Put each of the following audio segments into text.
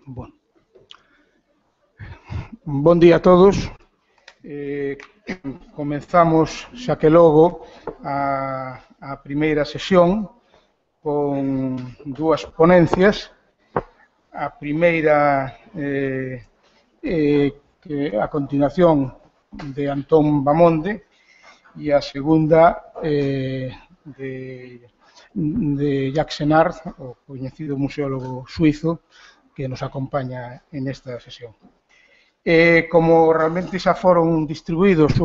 Bueno. Bon día a todos. Comenzamos xa que logo a primeira sesión con dúas ponencias. A primeira a continuación de Antón Bamonde e a segunda de Jacques Senard, o coñecido museólogo suizo que nos acompaña en esta sesión. Como realmente xa foron distribuídos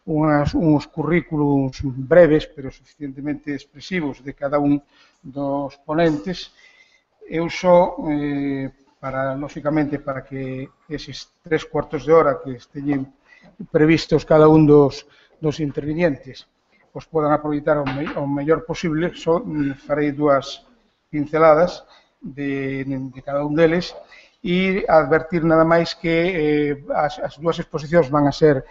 uns currículums breves, pero suficientemente expresivos de cada un dos ponentes, eu só, lógicamente, para que eses 3 cuartos de hora que esteñen previstos cada un dos intervinientes os podan aproveitar o mellor posible, só farei dúas pinceladas de cada un deles e advertir nada máis que as dúas exposicións van a ser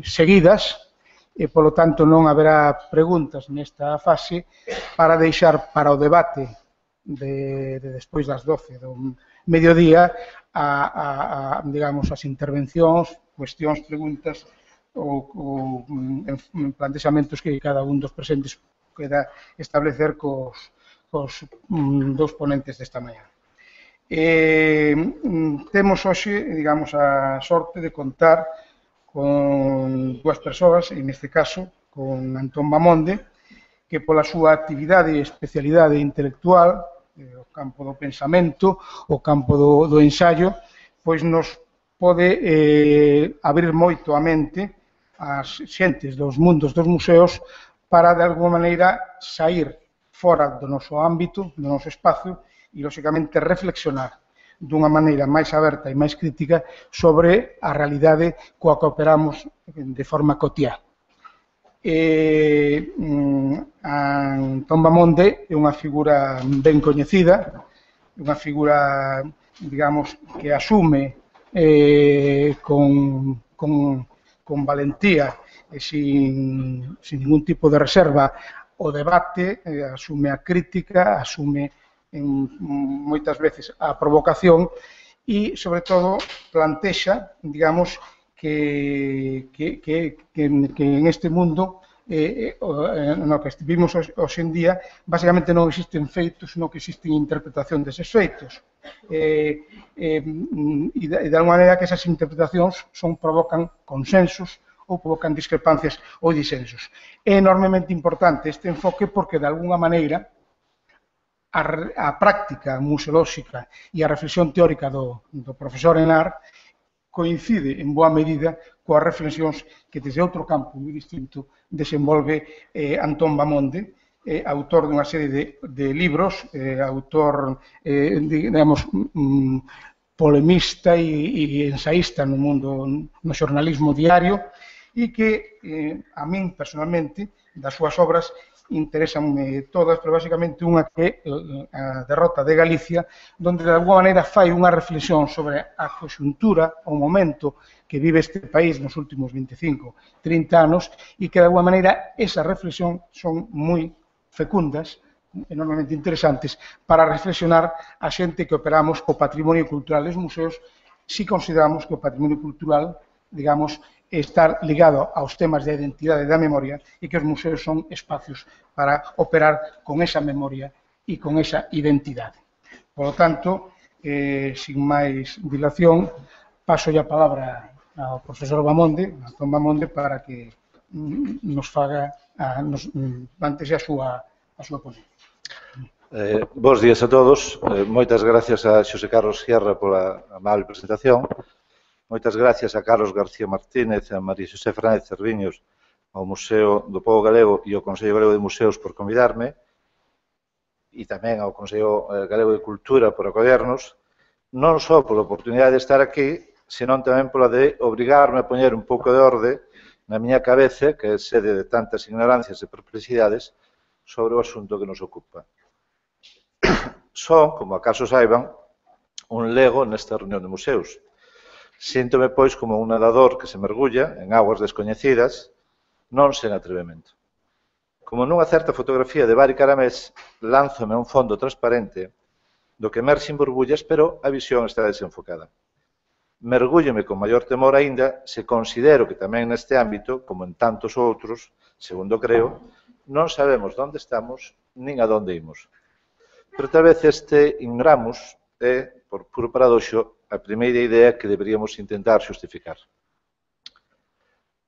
seguidas e, polo tanto, non haberá preguntas nesta fase para deixar para o debate de despois das 12 do mediodía digamos, as intervencións, cuestións, preguntas ou plantexamentos que cada un dos presentes queda establecer cos dous ponentes desta mañá. Temos hoxe, digamos, a sorte de contar con dúas persoas, en este caso, con Antón Bamonde, que pola súa actividade e especialidade intelectual, o campo do pensamento, o campo do ensaio, pois nos pode abrir moito a mente as xentes dos mundos dos museos para, de alguma maneira, sair fora do noso ámbito, do noso espacio, e, lógicamente, reflexionar dunha maneira máis aberta e máis crítica sobre a realidade coa que operamos de forma cotiá. Antón Bamonde é unha figura ben coñecida, unha figura, digamos, que asume con valentía e sin ningún tipo de reserva o debate, asume a crítica, asume moitas veces a provocación e, sobre todo, plantexa, digamos, que en este mundo no que vivimos hoxe en día, basicamente non existen feitos, senón que existen interpretación deses feitos. E, de alguma maneira, que esas interpretacións provocan consensos ou provocan discrepancias ou disensos. É enormemente importante este enfoque porque, de alguna maneira, a práctica museolóxica e a reflexión teórica do profesor Enar coincide en boa medida coas reflexións que desde outro campo moi distinto desenvolve Antón Bamonde, autor dunha serie de libros, autor, digamos, polemista e ensaísta no mundo, no xornalismo diario, e que a min, personalmente, das súas obras, interesanme todas, pero basicamente unha que é a derrota de Galicia, onde de alguma maneira fai unha reflexión sobre a conxuntura, o momento que vive este país nos últimos 25, 30 anos, e que de alguma maneira esa reflexión son moi fecundas, enormemente interesantes, para reflexionar a xente que operamos co patrimonio cultural dos museos, si consideramos que o patrimonio cultural, digamos, estar ligado aos temas da identidade e da memoria e que os museos son espacios para operar con esa memoria e con esa identidade. Por lo tanto, sin máis dilación, paso a palabra ao profesor Bamonde, Antón Bamonde, para que nos plantexe a súa ponencia. Bos días a todos. Moitas gracias a Xosé Carlos Sierra pola amable presentación. Moitas gracias a Carlos García Martínez e a María Xosé Fernández Cerviños, ao Museo do Pobo Galego e ao Consello Galego de Museos por convidarme, e tamén ao Consello Galego de Cultura por acollernos, non só pola oportunidade de estar aquí, senón tamén pola de obrigarme a poñer un pouco de orde na miña cabeza, que é sede de tantas ignorancias e perplexidades, sobre o asunto que nos ocupa. Son, como acaso saiban, un lego nesta reunión de museos. Síntome, pois, como un nadador que se mergulla en aguas descoñecidas, non sen atrevemento. como nunha certa fotografía de Bari Caramés, lánzome a un fondo transparente do que emerxen burbullas, pero a visión está desenfocada. Mergúllome con maior temor aínda se considero que tamén neste ámbito, como en tantos outros, segundo creo, non sabemos onde estamos nin a onde imos. Pero tal vez este ignoramos é, por puro paradoxo, a primeira idea que deberíamos intentar xustificar.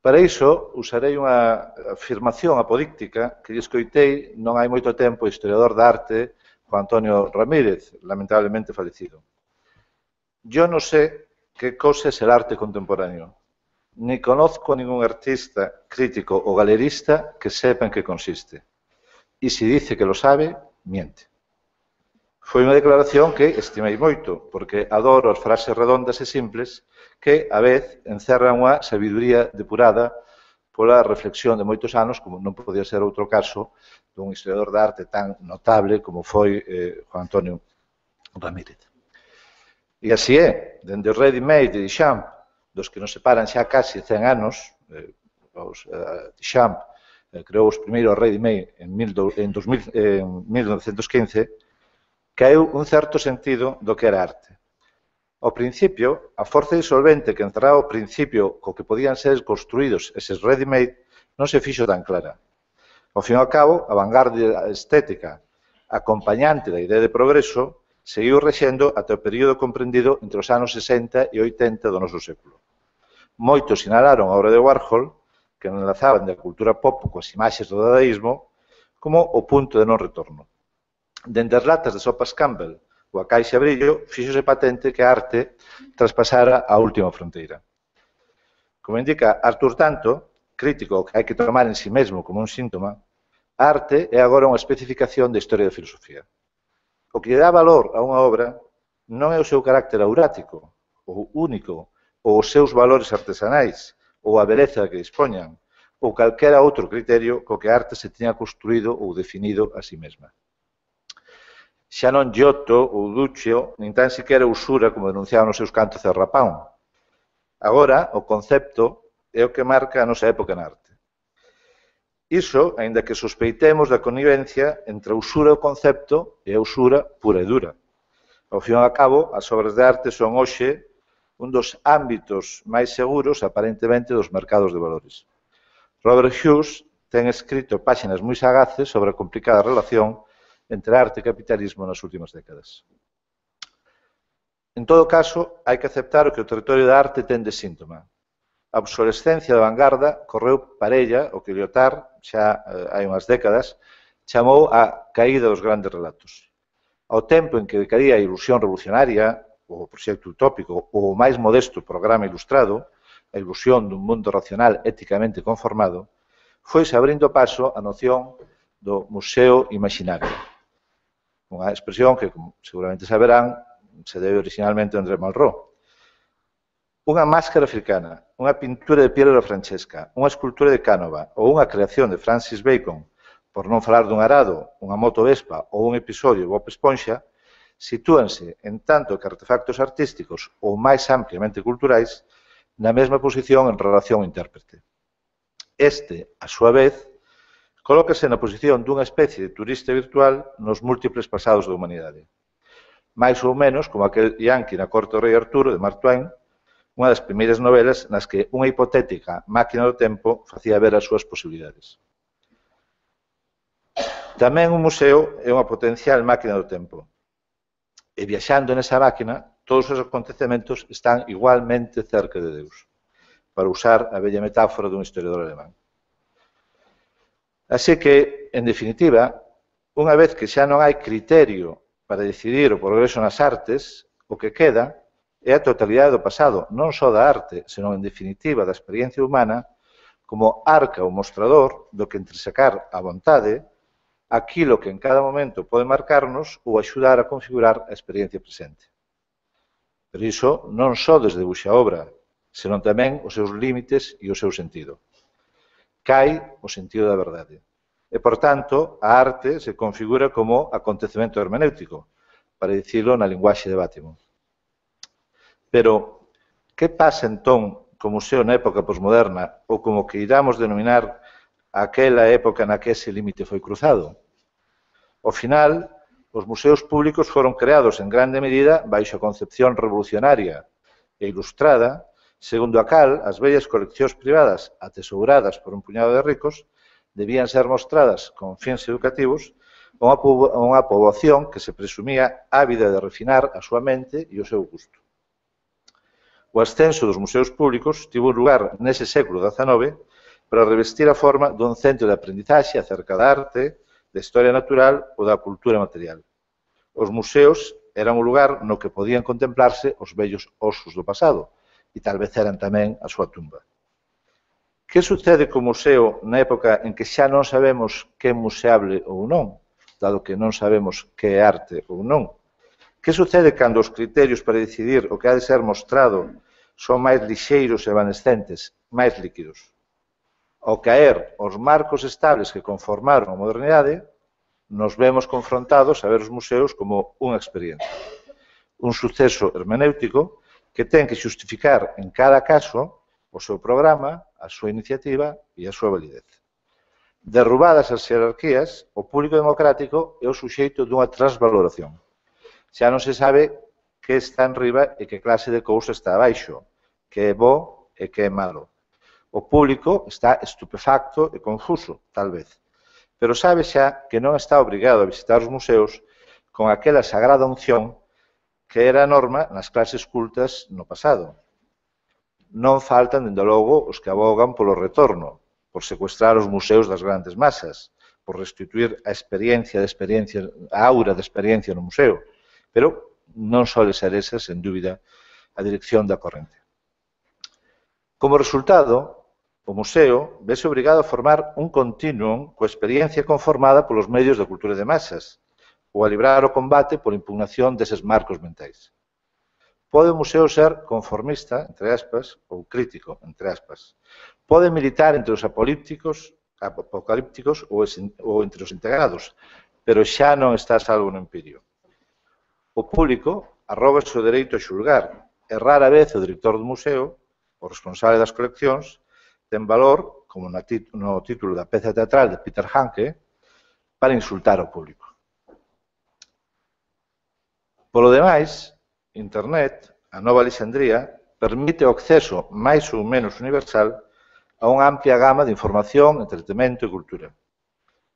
Para iso, usarei unha afirmación apodíctica que lle escoitei non hai moito tempo o historiador da arte Juan Antonio Ramírez, lamentablemente falecido. Yo no sé qué cosa es el arte contemporáneo, ni conozco a ningún artista, crítico o galerista que sepa en qué consiste. Y si dice que lo sabe, miente. Foi unha declaración que estimei moito, porque adoro as frases redondas e simples que, a vez, encerran unha sabiduría depurada pola reflexión de moitos anos, como non podía ser outro caso dun historiador de arte tan notable como foi Juan Antonio Ramírez. E así é, dende o ready-made de Duchamp, dos que nos separan xa casi 100 anos, Duchamp creou os primeiros ready-made en 1915, caeu un certo sentido do que era arte. Ao principio, a forza disolvente que entraba ao principio co que podían ser construídos eses ready-made non se fixo tan clara. Ao fin e ao cabo, a vanguardia estética acompañante da idea de progreso seguiu rexendo ata o período comprendido entre os anos 60 e 80 do noso século. Moitos sinalaron a obra de Warhol, que enlazaban da cultura pop coas imaxes do dadaísmo, como o punto de non retorno. Dende as latas de sopas Campbell ou a caixa brillo, fíxose patente que a arte traspasara a última fronteira. Como indica Arthur Danto, crítico que hai que tomar en si mesmo como un síntoma, a arte é agora unha especificación da historia da filosofía. O que lle dá valor a unha obra non é o seu carácter aurático, ou único, ou os seus valores artesanais, ou a beleza que dispoñan, ou calquera outro criterio co que a arte se teña construído ou definido a si mesma. Xa non Giotto ou Duccio, nin tan siquiera Usura, como denunciaban nos seus cantos de Rapán. Agora, o concepto é o que marca a nosa época na arte. Iso, aínda que sospeitemos da connivencia entre a usura e o concepto e a usura pura e dura. Ao fin e ao cabo, as obras de arte son hoxe un dos ámbitos máis seguros, aparentemente, dos mercados de valores. Robert Hughes ten escrito páxinas moi sagaces sobre a complicada relación entre arte e capitalismo nas últimas décadas. En todo caso, hai que aceptar o que o territorio da arte ten de síntoma. A obsolescencia da vanguarda correu parella o que Lyotard, xa hai unhas décadas, chamou a caída dos grandes relatos. Ao tempo en que decaía a ilusión revolucionaria, o proxecto utópico, ou o máis modesto programa ilustrado, a ilusión dun mundo racional éticamente conformado, foise abrindo paso a noción do museo imaginario. Unha expresión que, como seguramente saberán, se debe originalmente a André Malraux. Unha máscara africana, unha pintura de Piero da Francesca, unha escultura de Cánova ou unha creación de Francis Bacon, por non falar dun arado, unha moto Vespa ou un episodio de Bob Esponxa, sitúanse, en tanto que artefactos artísticos ou máis ampliamente culturais, na mesma posición en relación ao intérprete. Este, a súa vez, colócase na posición dunha especie de turista virtual nos múltiples pasados da humanidade. Mais ou menos como aquel Yankee na corte do rei Arturo, de Mark Twain, unha das primeiras novelas nas que unha hipotética máquina do tempo facía ver as súas posibilidades. Tamén un museo é unha potencial máquina do tempo. E viaxando nesa máquina, todos os acontecementos están igualmente cerca de Deus, para usar a bella metáfora dun historiador alemán. Así que, en definitiva, unha vez que xa non hai criterio para decidir o progreso nas artes, o que queda é a totalidade do pasado, non só da arte, senón, en definitiva, da experiencia humana, como arca ou mostrador do que entresacar a vontade aquilo que en cada momento pode marcarnos ou axudar a configurar a experiencia presente. Pero iso non só desde buxa obra, senón tamén os seus límites e o seu sentido. Cai o sentido da verdade. E, por tanto, a arte se configura como acontecemento hermenéutico, para dicilo na linguaxe de Bátimo. Pero, que pasa entón co museo na época posmoderna ou como que iramos denominar aquela época na que ese límite foi cruzado. Ao final, os museos públicos foron creados en grande medida baixo a concepción revolucionaria e ilustrada, segundo a cal as vellas coleccións privadas atesouradas por un puñado de ricos debían ser mostradas con fins educativos a unha poboación que se presumía ávida de refinar a súa mente e o seu gusto. O ascenso dos museos públicos tivo lugar nese século XIX para revestir a forma dun centro de aprendizaxe acerca da arte, da historia natural ou da cultura material. Os museos eran un lugar no que podían contemplarse os vellos osos do pasado e tal vez eran tamén a súa tumba. Que sucede co museo na época en que xa non sabemos que é museable ou non, dado que non sabemos que é arte ou non? Que sucede cando os criterios para decidir o que ha de ser mostrado son máis lixeiros e evanescentes, máis líquidos? Ao caer os marcos estables que conformaron a modernidade, nos vemos confrontados a ver os museos como unha experiencia, un suceso hermenéutico que ten que xustificar en cada caso o seu programa, a súa iniciativa e a súa validez. Derrubadas as xerarquías, o público democrático é o suxeito dunha transvaloración. Xa non se sabe que está en riba e que clase de cousa está abaixo, que é bo e que é malo. O público está estupefacto e confuso, tal vez, pero sabe xa que non está obrigado a visitar os museos con aquela sagrada unción que era a norma nas clases cultas no pasado. Non faltan, dende logo, os que abogan polo retorno, por secuestrar os museos das grandes masas, por restituir a aura de experiencia no museo, pero non sole ser esa, sen dúbida, a dirección da corrente. Como resultado, o museo vese obrigado a formar un continuum coa experiencia conformada polos medios da cultura de masas, ou a librar o combate por impugnación deses marcos mentais. Pode o museo ser conformista, entre aspas, ou crítico, entre aspas. Pode militar entre os apocalípticos ou entre os integrados, pero xa non está salvo no empirio. O público arrógase o dereito a xulgar, e rara vez o director do museo, o responsable das coleccións, ten valor, como no título da peza teatral de Peter Handke, para insultar ao público. Polo demais, Internet, a nova Alexandría, permite o acceso máis ou menos universal a unha amplia gama de información, entretemento e cultura.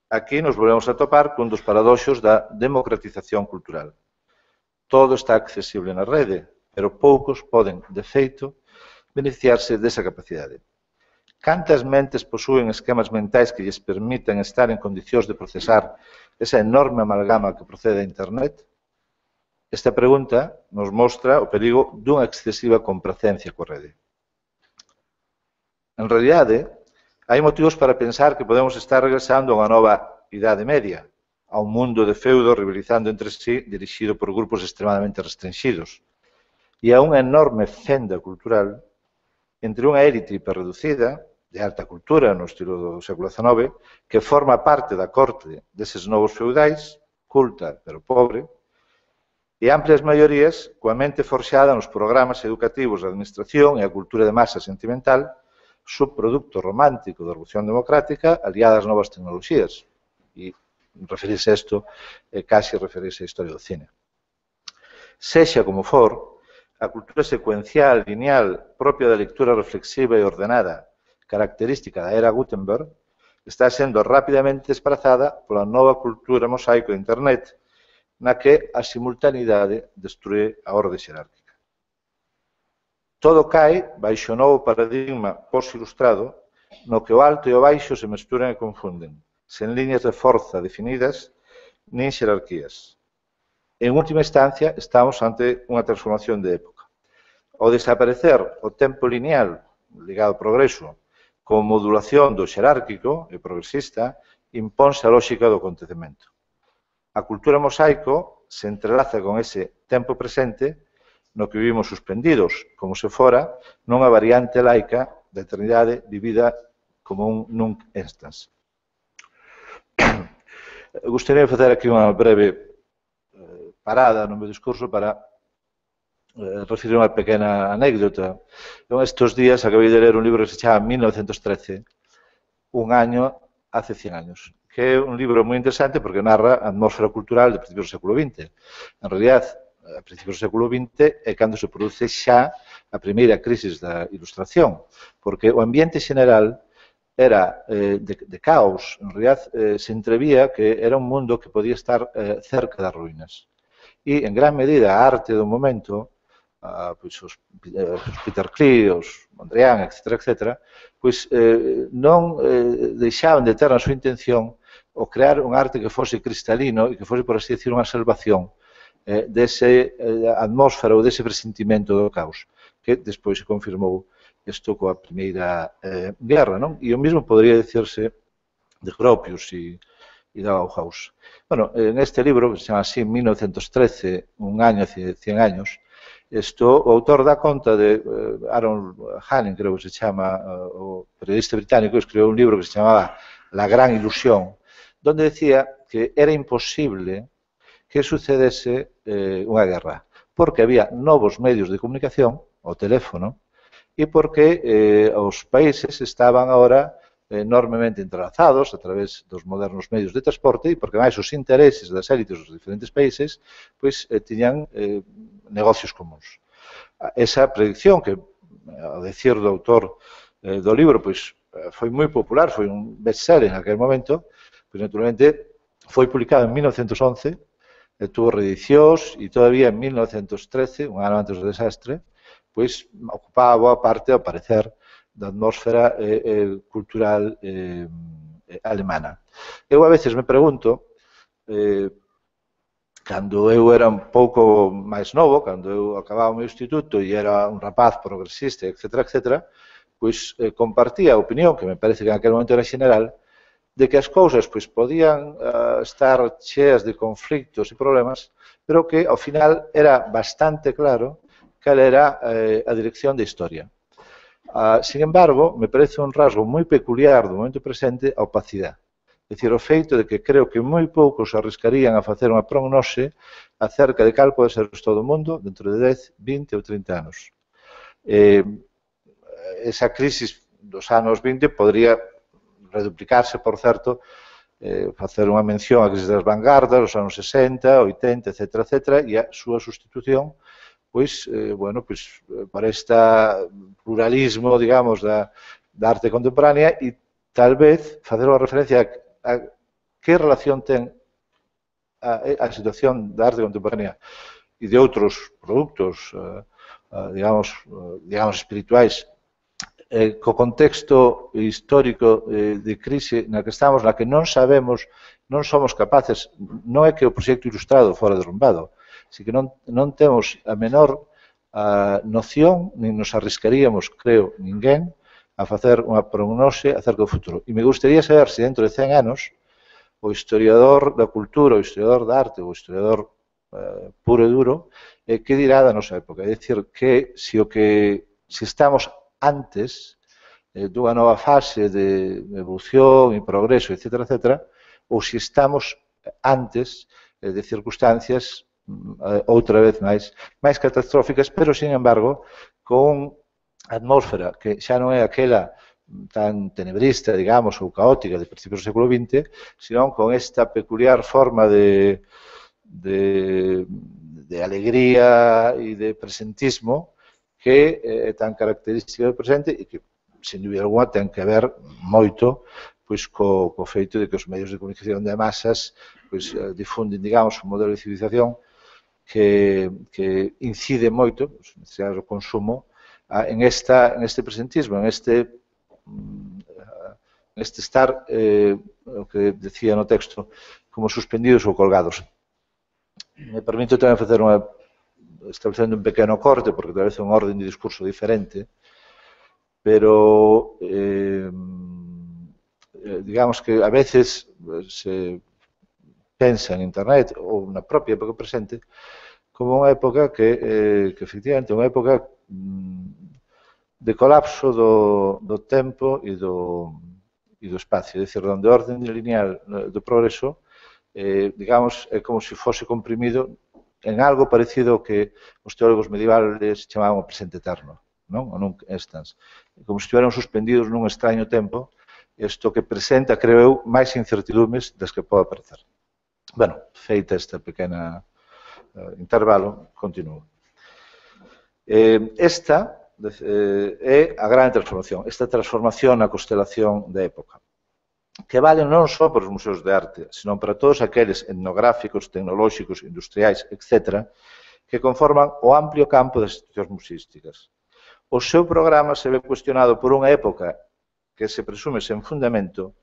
Aquí nos volvemos a topar cun dos paradoxos da democratización cultural. Todo está accesible na rede, pero poucos poden, de feito, beneficiarse desa capacidade. Cantas mentes posúen esquemas mentais que lles permiten estar en condicións de procesar esa enorme amalgama que procede a Internet? Esta pregunta nos mostra o perigo dunha excesiva compracencia coa rede. En realidade, hai motivos para pensar que podemos estar regresando a unha nova Idade Media, a un mundo de feudo rivalizando entre sí, dirixido por grupos extremadamente restringidos, e a unha enorme fenda cultural entre unha élite hiperreducida, de alta cultura no estilo do século XIX, que forma parte da corte deses novos feudais, culta pero pobre, e amplias maiorías coa mente forxada nos programas educativos da administración e a cultura de masa sentimental, subproducto romántico da Revolución Democrática aliada ás novas tecnoloxías. E referirse a isto é casi referirse á historia do cine. Sexa como for, a cultura secuencial, lineal, propia da lectura reflexiva e ordenada, característica da era Gutenberg, está sendo rapidamente desplazada pola nova cultura mosaico de Internet, na que a simultaneidade destrue a orde xerárquica. Todo cae baixo o novo paradigma post-ilustrado no que o alto e o baixo se mesturan e confunden, sen liñas de forza definidas nin xerarquías. En última instancia, estamos ante unha transformación de época. Ao desaparecer o tempo lineal ligado ao progreso como modulación do xerárquico e progresista, imponse a lógica do acontecemento. A cultura mosaico se entrelaza con ese tempo presente no que vivimos suspendidos, como se fora nunha variante laica da eternidade vivida como un nunc instans. Gostaria de facer aquí unha breve parada no meu discurso para referir unha pequena anécdota. Estes días acabei de ler un libro que se chama 1913, un año hace 100 años, que é un libro moi interesante porque narra a atmósfera cultural de principios do século XX. En realidad, a principios do século XX é cando se produce xa a primeira crisis da Ilustración, porque o ambiente xeneral era de caos. En realidad, se entrevía que era un mundo que podía estar cerca das ruínas. E, en gran medida, a arte do momento, pois os Peter Klee, os Mondrian, etc., pois non deixaban de ter na súa intención o crear un arte que fose cristalino e que fose, por así decir, unha salvación dese atmósfera ou dese presentimento do caos, que despois se confirmou isto coa Primeira Guerra, non? E o mesmo podría decirse de Gropius e da Bauhaus. Bueno, en este libro, que se chama así, 1913, un año hace 100 años, o autor dá conta de Aaron Hanning, creo que se chama, o periodista británico, escribiu un libro que se chamaba La Gran Ilusión, donde decía que era imposible que sucedese unha guerra, porque había novos medios de comunicación, o teléfono, e porque os países estaban agora enormemente entrelazados a través dos modernos medios de transporte e porque máis os intereses das élites dos diferentes países pois tiñan negocios comuns. Esa predicción que, ao decir do autor do libro, pois foi moi popular, foi un bestseller en aquel momento, pois naturalmente foi publicado en 1911, tuvo reedicións e todavía en 1913, un ano antes do desastre, pois ocupaba boa parte, ao parecer, da atmósfera cultural alemana. Eu a veces me pregunto, cando eu era un pouco máis novo, cando eu acababa o meu instituto e era un rapaz progresista, etc., pois compartía a opinión, que me parece que en aquel momento era general, de que as cousas pois podían estar cheas de conflictos e problemas, pero que ao final era bastante claro cal era a dirección da historia. Sin embargo, me parece un rasgo moi peculiar do momento presente a opacidade. É dicir, o feito de que creo que moi poucos arriscarían a facer unha prognose acerca de cal pode ser o estado do mundo dentro de 10, 20 ou 30 anos. Esa crisis dos anos 20 podría reduplicarse, por certo, facer unha mención á crisis das vanguardas, dos anos 60, 80, etc., e a súa sustitución pois, bueno, pois, por este pluralismo, digamos, da arte contemporánea e tal vez facer unha referencia a que relación ten a situación da arte contemporánea e de outros produtos, digamos, espirituais, co contexto histórico de crise na que estamos, na que non sabemos, non somos capaces, non é que o proxecto ilustrado fora derrumbado, así que non temos a menor noción, nin nos arriscaríamos, creo, ninguén, a facer unha prognose acerca do futuro. E me gustaría saber se dentro de 100 anos o historiador da cultura, o historiador da arte, o historiador puro e duro, que dirá da nosa época. É dicir, que se estamos antes dunha nova fase de evolución e progreso, etc., ou se estamos antes de circunstancias outra vez máis catastróficas, pero, sin embargo, con atmósfera que xa non é aquela tan tenebrista, digamos, ou caótica de principios do século XX, sino con esta peculiar forma de alegría e de presentismo que é tan característica do presente e que, sin dúbida alguma, ten que ver moito pois co feito de que os medios de comunicación de masas pois difunden, digamos, un modelo de civilización que incide moito, o consumo, en este presentismo, en este estar, o que decía no texto, como suspendidos ou colgados. Me permito tamén facer establecendo un pequeno corte, porque tal vez é unha orden de discurso diferente, pero digamos que a veces se pensa en Internet ou na propia época presente como unha época que efectivamente é unha época de colapso do tempo e do espacio, é dicir, onde a orden lineal do progreso, digamos, é como se fose comprimido en algo parecido ao que os teólogos medievales chamaban o presente eterno, non? O nunc instans. Como se estiveran suspendidos nun extraño tempo Isto que presenta, creo eu, máis incertidumes das que pode aparecer. Bueno, feita esta pequena intervalo, continuo. Esta é a gran transformación, esta transformación na constelación da época, que vale non só para os museos de arte, senón para todos aqueles etnográficos, tecnolóxicos, industriais, etc., que conforman o amplio campo das institucións museísticas. O seu programa se ve cuestionado por unha época que se presume sen fundamento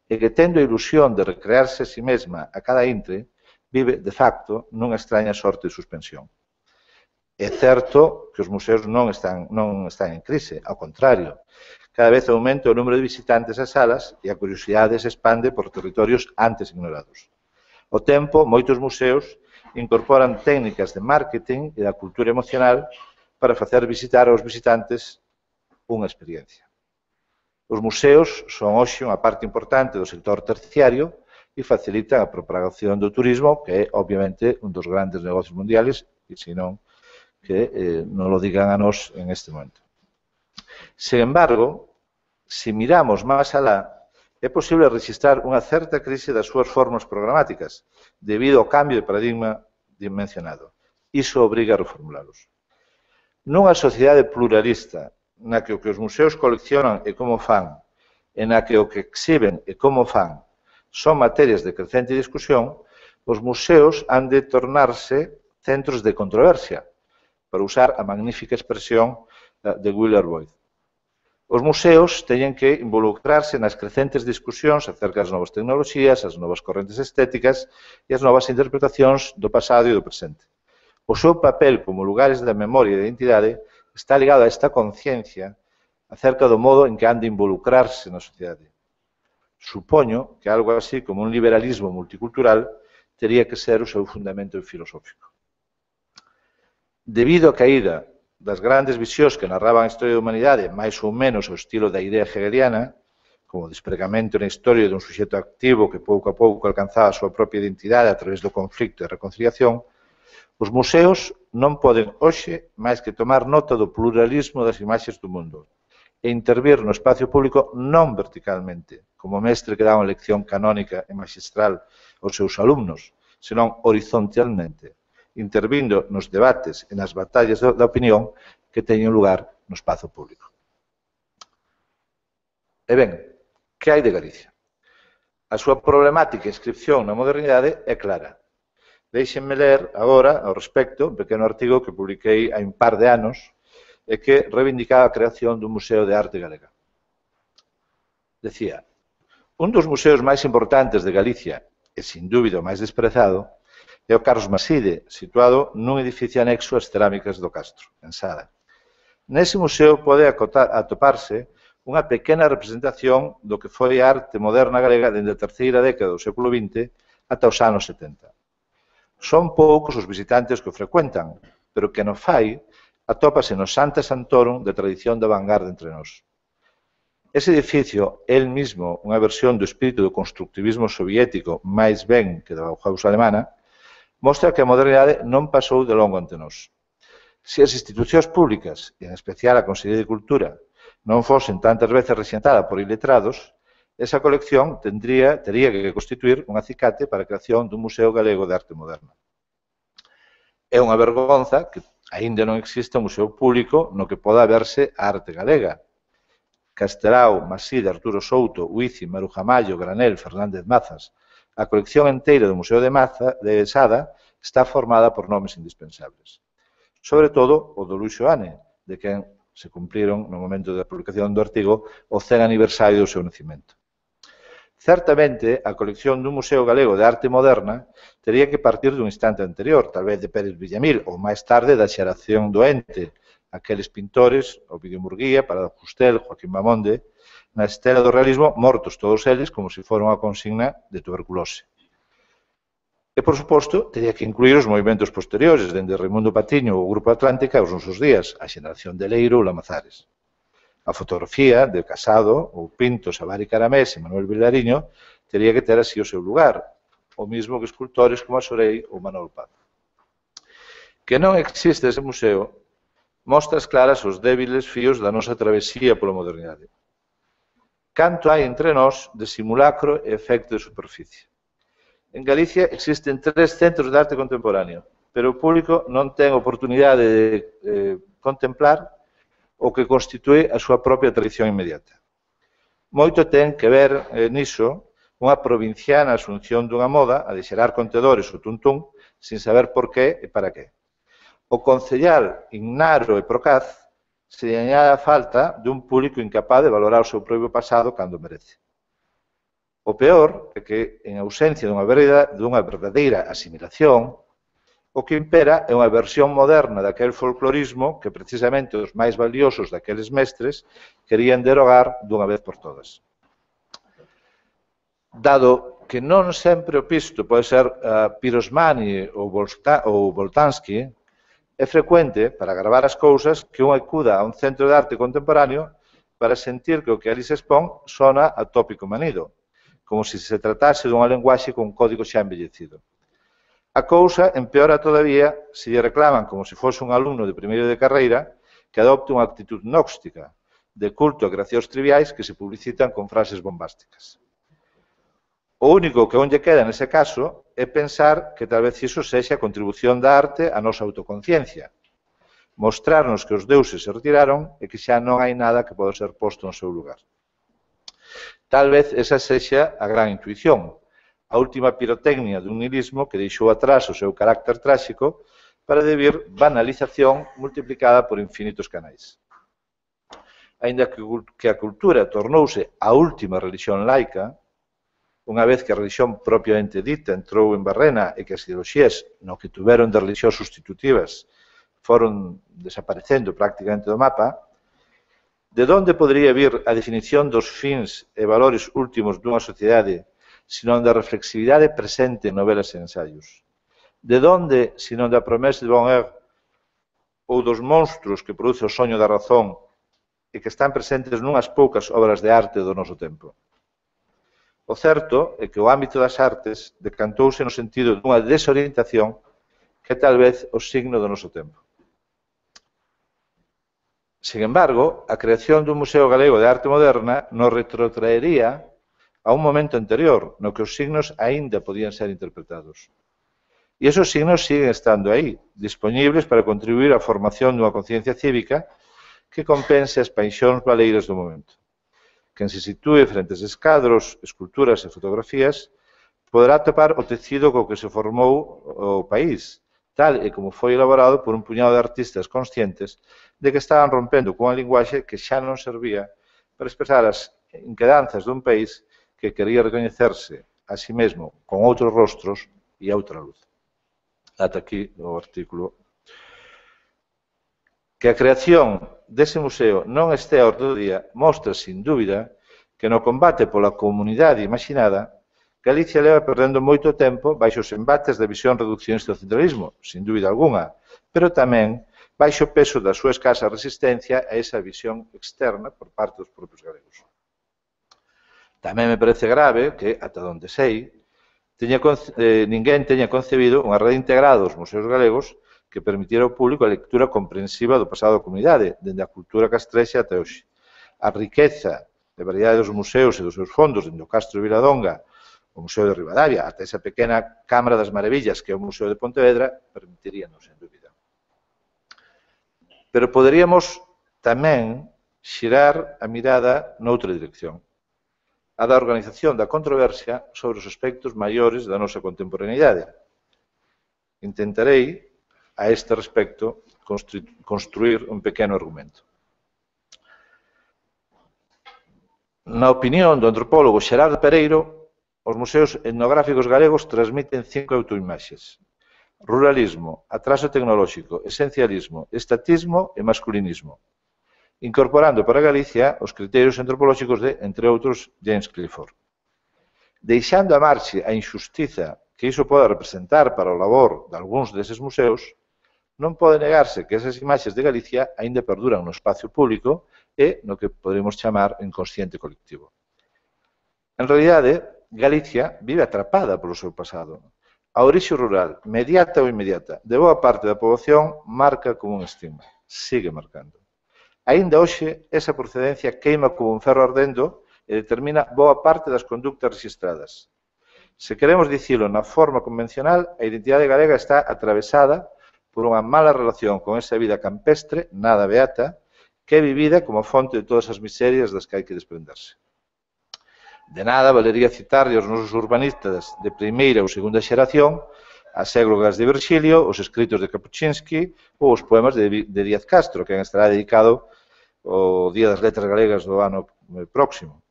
e que, tendo a ilusión de recrearse a si mesma a cada intre, vive, de facto, nunha extraña sorte de suspensión. É certo que os museos non están en crise, ao contrario. Cada vez aumenta o número de visitantes ás salas e a curiosidade se expande por territorios antes ignorados. Ao tempo, moitos museos incorporan técnicas de marketing e da cultura emocional para facer visitar aos visitantes unha experiencia. Os museos son hoxe unha parte importante do sector terciario e facilitan a propagación do turismo, que é, obviamente, un dos grandes negocios mundiales, e senón que non lo digan a nós en este momento. Sin embargo, se miramos máis alá, é posible registrar unha certa crise das súas formas programáticas debido ao cambio de paradigma mencionado. Iso obriga a reformulalos. Nunha sociedade pluralista na que o que os museos coleccionan e como fan, e na que o que exhiben e como fan son materias de crecente discusión, os museos han de tornarse centros de controversia, para usar a magnífica expresión de Willer Boyd. Os museos teñen que involucrarse nas crecentes discusións acerca das novas tecnoloxías, as novas correntes estéticas e as novas interpretacións do pasado e do presente. O seu papel como lugares da memoria e da identidade está ligado a esta conciencia acerca do modo en que han de involucrarse na sociedade. Supoño que algo así como un liberalismo multicultural tería que ser o seu fundamento filosófico. Debido á caída das grandes visións que narraban a historia da humanidade máis ou menos ao estilo da idea hegeliana, como o despregamento na historia dun suxeto activo que pouco a pouco alcanzaba a súa propia identidade a través do conflicto e a reconciliación, os museos non poden hoxe máis que tomar nota do pluralismo das imaxes do mundo e intervir no espacio público non verticalmente, como mestre que dá unha lección canónica e magistral aos seus alumnos, senón horizontalmente, intervindo nos debates e nas batallas da opinión que teñen lugar no espazo público. E ben, que hai de Galicia? A súa problemática inscripción na modernidade é clara. Deixenme ler agora, ao respecto, un pequeno artigo que publiquei hai un par de anos e que reivindicaba a creación dun Museo de Arte Galega. Decía, un dos museos máis importantes de Galicia, e sin dúbida o máis desprezado, é o Carlos Maside, situado nun edificio anexo ás cerámicas do Castro, en Sada. Nese museo pode atoparse unha pequena representación do que foi a arte moderna galega dende a terceira década do século XX ata os anos 70. Son poucos os visitantes que o frecuentan, pero que no fai atópase no Santa Santorum de tradición da vanguarda entre nós. Ese edificio, el mismo unha versión do espírito do constructivismo soviético máis ben que da Bauhaus alemana, mostra que a modernidade non pasou de longo ante nós. Se as institucións públicas, e en especial a Consellería de Cultura, non fosen tantas veces rexentada por iletrados, esa colección tería que constituir un acicate para a creación dun Museo Galego de Arte Moderna. É unha vergonza que aínda non exista un museo público no que poda verse a arte galega. Castelao, Maside, Arturo Souto, Huici, Maruja Mallo, Granel, Fernández Mazas. A colección enteira do Museo de Sada está formada por nomes indispensables. Sobre todo o do Luis Xoane, de quen se cumpriron no momento da publicación do artigo o 100 aniversario do seu nacimento. Certamente, a colección dun Museo Galego de Arte Moderna tería que partir dun instante anterior, tal vez de Pérez Villamil, ou máis tarde da xeración do Ente, aqueles pintores, Ovidio Murguía, Parada Fustel, Joaquín Mamonde, na estela do realismo, mortos todos eles como se fora unha consigna de tuberculose. E, por suposto, teria que incluir os movimentos posteriores, dende Raimundo Patiño ou o Grupo Atlántica aos nosos días, a xeración de Leiro ou Lamazares. A fotografía de Casado, ou Pinto, Savari Caramés e Manuel Vilariño teria que ter así o seu lugar, o mismo que escultores como Asorei ou Manolo Paz. Que non existe ese museo mostra as claras os débiles fíos da nosa travesía pola modernidade. canto hai entre nós de simulacro e efecto de superficie. En Galicia existen 3 centros de arte contemporáneo, pero o público non ten oportunidade de contemplar o que constitúe a súa propia tradición inmediata. Moito ten que ver niso unha provinciana asunción dunha moda a de xerar contedores o tuntún sin saber por qué e para qué. O concellal Ignaro e Procaz se añade a falta dun público incapaz de valorar o seu propio pasado cando merece. O peor é que, en ausencia dunha verdadeira asimilación, o que impera é unha versión moderna daquel folclorismo que precisamente os máis valiosos daqueles mestres querían derogar dunha vez por todas. Dado que non sempre o pisto pode ser Pirosmani ou Boltanski, é frecuente, para gravar as cousas, que un acuda a un centro de arte contemporáneo para sentir que o que ali se expón sona a tópico manido, como se se tratase dunha lenguaxe con código xa envellecido. A cousa empeora todavía se lle reclaman como se fose un alumno de primeiro de carreira que adopte unha actitud gnóstica, de culto a creacións triviais que se publicitan con frases bombásticas. O único que non lle queda nese caso é pensar que tal vez iso sexa a contribución da arte á nosa autoconciencia, mostrarnos que os deuses se retiraron e que xa non hai nada que poda ser posto no seu lugar. Tal vez esa sexa a gran intuición, a última pirotecnia dun nihilismo que deixou atrás o seu carácter tráxico para debir banalización multiplicada por infinitos canais. Aínda que a cultura tornouse a última religión laica, unha vez que a religión propiamente dita entrou en barrena e que as ideoloxías no que tuveron de religións sustitutivas foron desaparecendo prácticamente do mapa, de onde podería vir a definición dos fins e valores últimos dunha sociedade, senón da reflexividade presente en novelas e ensaios? De onde, senón da promesa de Bonheur ou dos monstruos que produce o soño da razón e que están presentes nunhas poucas obras de arte do noso tempo? O certo é que o ámbito das artes decantouse no sentido dunha desorientación que é tal vez o signo do noso tempo. Sin embargo, a creación dun Museo Galego de Arte Moderna nos retrotraería a un momento anterior, no que os signos aínda podían ser interpretados. E esos signos siguen estando aí, dispoñibles para contribuir á formación dunha conciencia cívica que compense as paixóns valeiras do momento. Quen se sitúe frente aos escadros, esculturas e fotografías poderá topar o tecido co que se formou o país, tal e como foi elaborado por un puñado de artistas conscientes de que estaban rompendo cunha linguaxe que xa non servía para expresar as inquedanzas dun país que quería recoñecerse a sí mesmo con outros rostros e outra luz. Ata aquí o artículo. Que a creación dese museo non este a orde do día mostra, sin dúbida, que no combate pola comunidade imaginada, Galicia leva perdendo moito tempo baixo os embates da visión reduccionista do centralismo, sin dúbida alguna, pero tamén baixo o peso da súa escasa resistencia a esa visión externa por parte dos propios galegos. Tamén me parece grave que, ata onde sei, ninguén teña concebido unha rede integrada dos museos galegos que permitiera ao público a lectura comprensiva do pasado da comunidade, dende a cultura castrexa até hoxe. A riqueza e variedade dos museos e dos seus fondos, dende o Castro de Viladonga, o Museo de Ribadavia, até esa pequena Cámara das Maravillas que é o Museo de Pontevedra, permitiríanos, sen dúbida. Pero poderíamos tamén xirar a mirada noutra dirección, a da organización da controversia sobre os aspectos maiores da nosa contemporaneidade. Intentarei, a este respecto, construir un pequeno argumento. Na opinión do antropólogo Xerardo Pereiro, os museos etnográficos galegos transmiten 5 autoimaxes: ruralismo, atraso tecnolóxico, esencialismo, estatismo e masculinismo, incorporando para Galicia os criterios antropolóxicos de, entre outros, James Clifford. Deixando a marxe a injustiza que iso pode representar para o labor de algúns deses museos, non pode negarse que esas imaxes de Galicia aínda perduran no espacio público e no que poderemos chamar inconsciente colectivo. En realidade, Galicia vive atrapada polo seu pasado. A orixe rural, mediata ou inmediata, de boa parte da poboación marca como un estigma. Sigue marcando. Aínda hoxe, esa procedencia queima como un ferro ardendo e determina boa parte das conductas registradas. Se queremos dicilo na forma convencional, a identidade galega está atravesada por unha mala relación con esa vida campestre, nada beata, que é vivida como fonte de todas as miserias das que hai que desprenderse. De nada valería citarle aos nosos urbanistas de primeira ou segunda xeración as églogas de Virgilio, os escritos de Kapuscinski ou os poemas de Díaz Castro, que estará dedicado ao Día das Letras Galegas do ano próximo.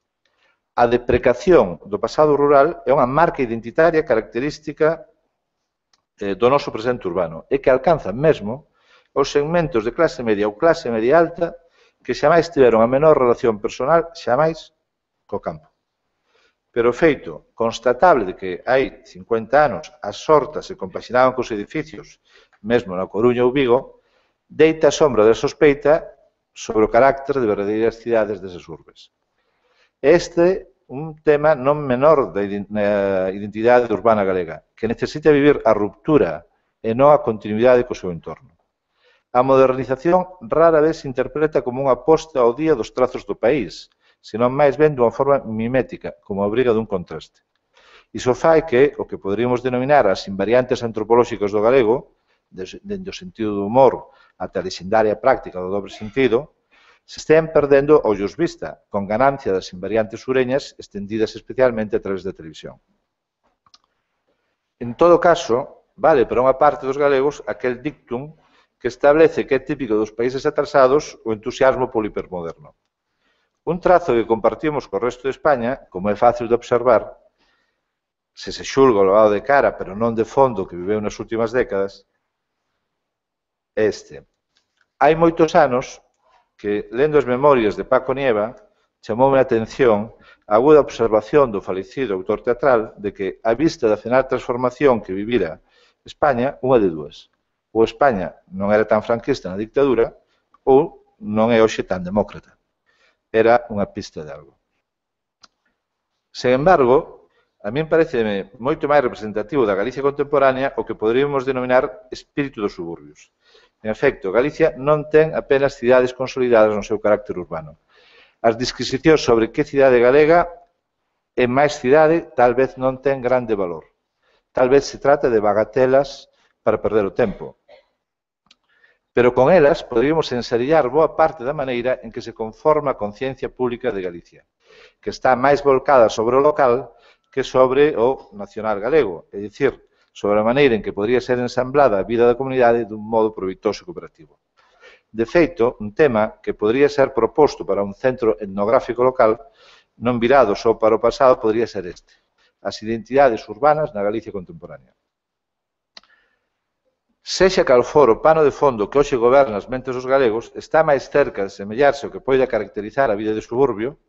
A deprecación do pasado rural é unha marca identitaria característica do noso presente urbano e que alcanza mesmo os segmentos de clase media ou clase media alta que xamais tiveron a menor relación personal xamais co campo. Pero o feito constatable de que hai 50 anos as hortas se compaxinaban cos edificios, mesmo na Coruña ou Vigo, deita a sombra da sospeita sobre o carácter de verdadeiras cidades desas urbes. Este é un tema non menor da identidade urbana galega, que necesita vivir a ruptura e non a continuidade co seu entorno. A modernización rara vez se interpreta como unha aposta ao día dos trazos do país, senón máis ben dunha forma mimética, como a obriga dun contraste. Iso fai que o que poderíamos denominar as invariantes antropolóxicas do galego, dende o sentido do humor ata a lexendaria práctica do dobre sentido, se estean perdendo ao ollos vista, con ganancia das invariantes sureñas estendidas especialmente a través da televisión. En todo caso, vale para unha parte dos galegos aquel dictum que establece que é típico dos países atrasados o entusiasmo polo hipermoderno. Un trazo que compartimos co resto de España, como é fácil de observar, se xulga o lavado de cara, pero non de fondo que viveu nas últimas décadas, é este. Hai moitos anos que, lendo as memorias de Paco Nieva, chamoume a atención a aguda observación do falecido autor teatral de que, a vista da final transformación que vivira España, unha de dúas. Ou España non era tan franquista na dictadura, ou non é hoxe tan demócrata. Era unha pista de algo. Sen embargo, a min pareceme moito máis representativo da Galicia contemporánea o que poderíamos denominar espírito dos suburbios. En efecto, Galicia non ten apenas cidades consolidadas no seu carácter urbano. As disquisicións sobre que cidade galega é máis cidade tal vez non ten grande valor. Tal vez se trata de bagatelas para perder o tempo. Pero con elas poderíamos ensarillar boa parte da maneira en que se conforma a conciencia pública de Galicia, que está máis volcada sobre o local que sobre o nacional galego, é dicir, sobre a maneira en que podría ser ensamblada a vida da comunidade dun modo provitoso e cooperativo. De feito, un tema que podría ser proposto para un centro etnográfico local, non virado só para o pasado, podría ser este: as identidades urbanas na Galicia contemporánea. Sexa cal for o pano de fondo que hoxe goberna as mentes dos galegos, está máis cerca de semellarse ao que poida caracterizar a vida de suburbio,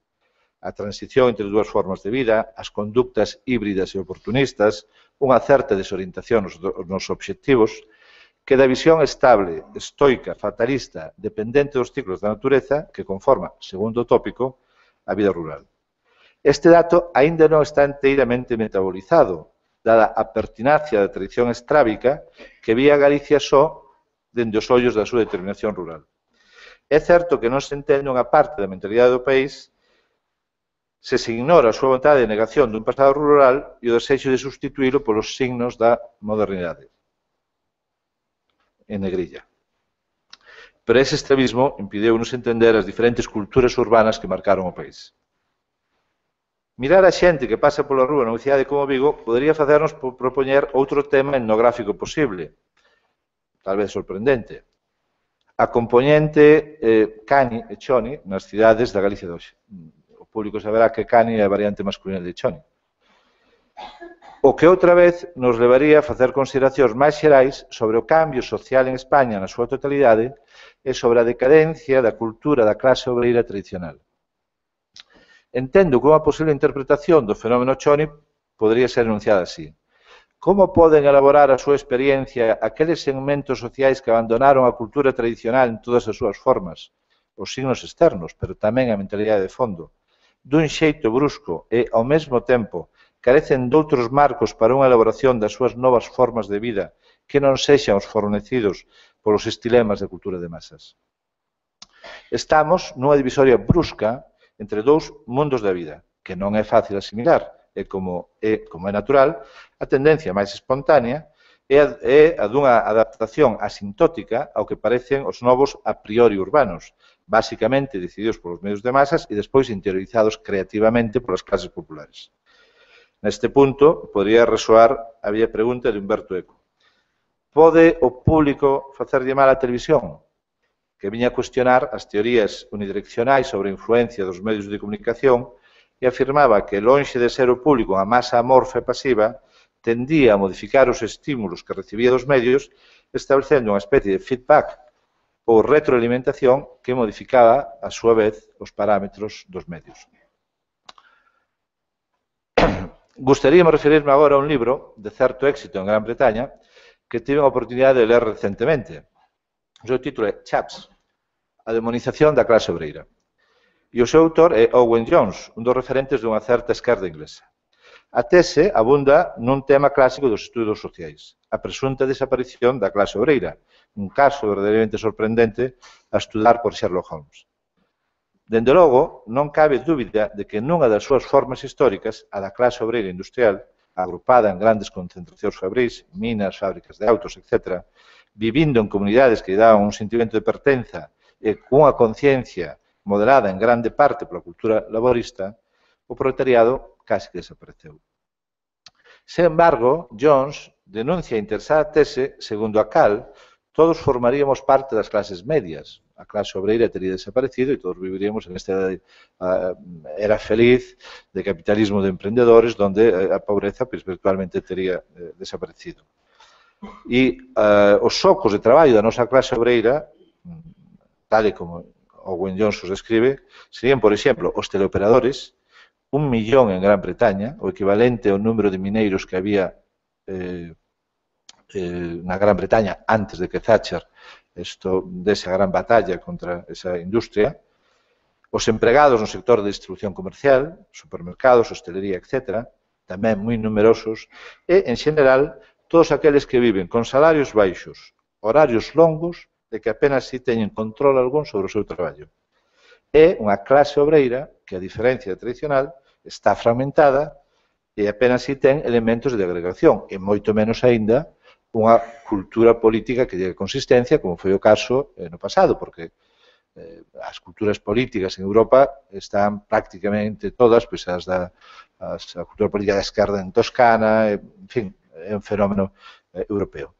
a transición entre dúas formas de vida, as conductas híbridas e oportunistas, unha certa desorientación nos obxectivos, que da visión estable, estoica, fatalista, dependente dos ciclos da natureza que conforma, segundo o tópico, a vida rural. Este dato aínda non está inteiramente metabolizado, dada a pertinacia da tradición estrábica que vía Galicia só dende os ollos da súa determinación rural. É certo que non se entende unha parte da mentalidade do país se ignora a súa vontade de negación dun pasado rural e o desexo de substituílo polos signos da modernidade. En negrilla. Pero ese extremismo impideu-nos entender as diferentes culturas urbanas que marcaron o país. Mirar a xente que pasa pola rúa nunha cidade como Vigo podería facernos propoñer outro tema etnográfico posible, tal vez sorprendente. A componente cani e choni nas cidades da Galicia de hoxe. O público saberá que cani é a variante masculina de choni. O que outra vez nos levaría a facer consideracións máis xerais sobre o cambio social en España na súa totalidade e sobre a decadencia da cultura da clase obreira tradicional. Entendo que unha posible interpretación do fenómeno choni podría ser enunciada así. Como poden elaborar a súa experiencia aqueles segmentos sociais que abandonaron a cultura tradicional en todas as súas formas, os signos externos, pero tamén a mentalidade de fondo, dun xeito brusco e, ao mesmo tempo, carecen doutros marcos para unha elaboración das súas novas formas de vida que non sexan os fornecidos polos estilemas da cultura de masas? Estamos nunha divisoria brusca entre dous mundos da vida, que non é fácil asimilar, e como é natural, a tendencia máis espontánea é a dunha adaptación asintótica ao que parecen os novos a priori urbanos, basicamente decididos polos medios de masas e despois interiorizados creativamente polas clases populares. Neste punto, podría resoar a vía pregunta de Humberto Eco. Pode o público facerlle mal á televisión? Que viña a cuestionar as teorías unidireccionais sobre a influencia dos medios de comunicación e afirmaba que, lonxe de ser o público unha masa amorfa e pasiva, tendía a modificar os estímulos que recibía dos medios, establecendo unha especie de feedback ou retroalimentación que modificaba, a súa vez, os parámetros dos medios. Gustaríame referirme agora a un libro de certo éxito en Gran Bretaña que tive a oportunidade de ler recentemente. O seu título é Chaps, a demonización da clase obreira. E o seu autor é Owen Jones, un dos referentes dunha certa esquerda inglesa. A tese abunda nun tema clásico dos estudos sociais, a presunta desaparición da clase obreira, un caso verdadeiramente sorprendente a estudar por Sherlock Holmes. Dende logo, non cabe dúbida de que nunha das súas formas históricas, a da clase obreira industrial, agrupada en grandes concentracións fabrís, minas, fábricas de autos, etc., vivindo en comunidades que lle daban un sentimento de pertenza e cunha conciencia modelada en grande parte pola cultura laborista, o proletariado casi que desapareceu. Sen embargo, Jones denuncia a interesada tese segundo a cal todos formaríamos parte das clases medias. A clase obreira teria desaparecido e todos viviríamos en esta era feliz de capitalismo de emprendedores donde a pobreza virtualmente teria desaparecido. E os socos de traballo da nosa clase obreira, tal e como Owen Jones os describe, serían, por exemplo, os teleoperadores, 1 millón en Gran Bretaña, o equivalente ao número de mineiros que había na Gran Bretaña antes de que Thatcher dese a gran batalla contra esa industria, os empregados no sector de distribución comercial, supermercados, hostelería, etc., tamén moi numerosos, e, en xeral, todos aqueles que viven con salarios baixos, horarios longos, de que apenas si teñen control algún sobre o seu traballo. É unha clase obreira que, a diferencia tradicional, está fragmentada e apenas si ten elementos de agregación, e moito menos aínda unha cultura política que lle consistencia, como foi o caso no pasado, porque as culturas políticas en Europa están prácticamente todas, pois a cultura política da esquerda en Toscana, en fin, é un fenómeno europeo.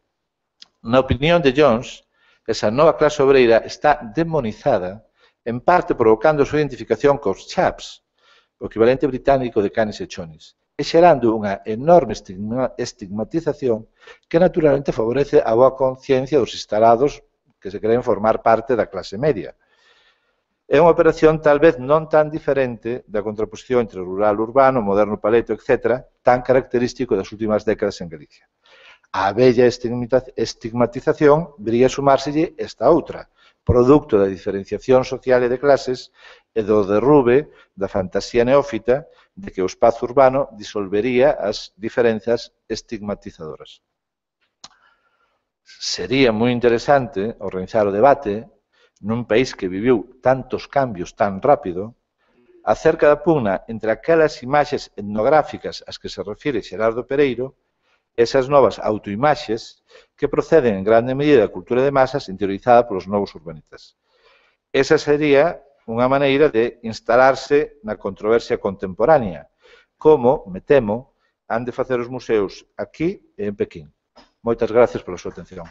Na opinión de Jones, esa nova clase obreira está demonizada, en parte provocando a súa identificación cos chaps, o equivalente británico de canis e chonis, e xerando unha enorme estigmatización que naturalmente favorece a boa conciencia dos instalados que se creen formar parte da clase media. É unha operación tal vez non tan diferente da contraposición entre rural, urbano, moderno, paleto, etc., tan característico das últimas décadas en Galicia. A bella estigmatización viría a sumárselle esta outra, producto da diferenciación social e de clases e do derrube da fantasía neófita de que o espazo urbano disolvería as diferenzas estigmatizadoras. Sería moi interesante organizar o debate nun país que viviu tantos cambios tan rápido acerca da pugna entre aquelas imaxes etnográficas ás que se refire Xerardo Pereiro, esas novas autoimaxes que proceden en grande medida da cultura de masas interiorizada polos novos urbanistas. Esa sería unha maneira de instalarse na controversia contemporánea, como, me temo, han de facer os museos aquí e en Pequín. Moitas gracias pola súa atención.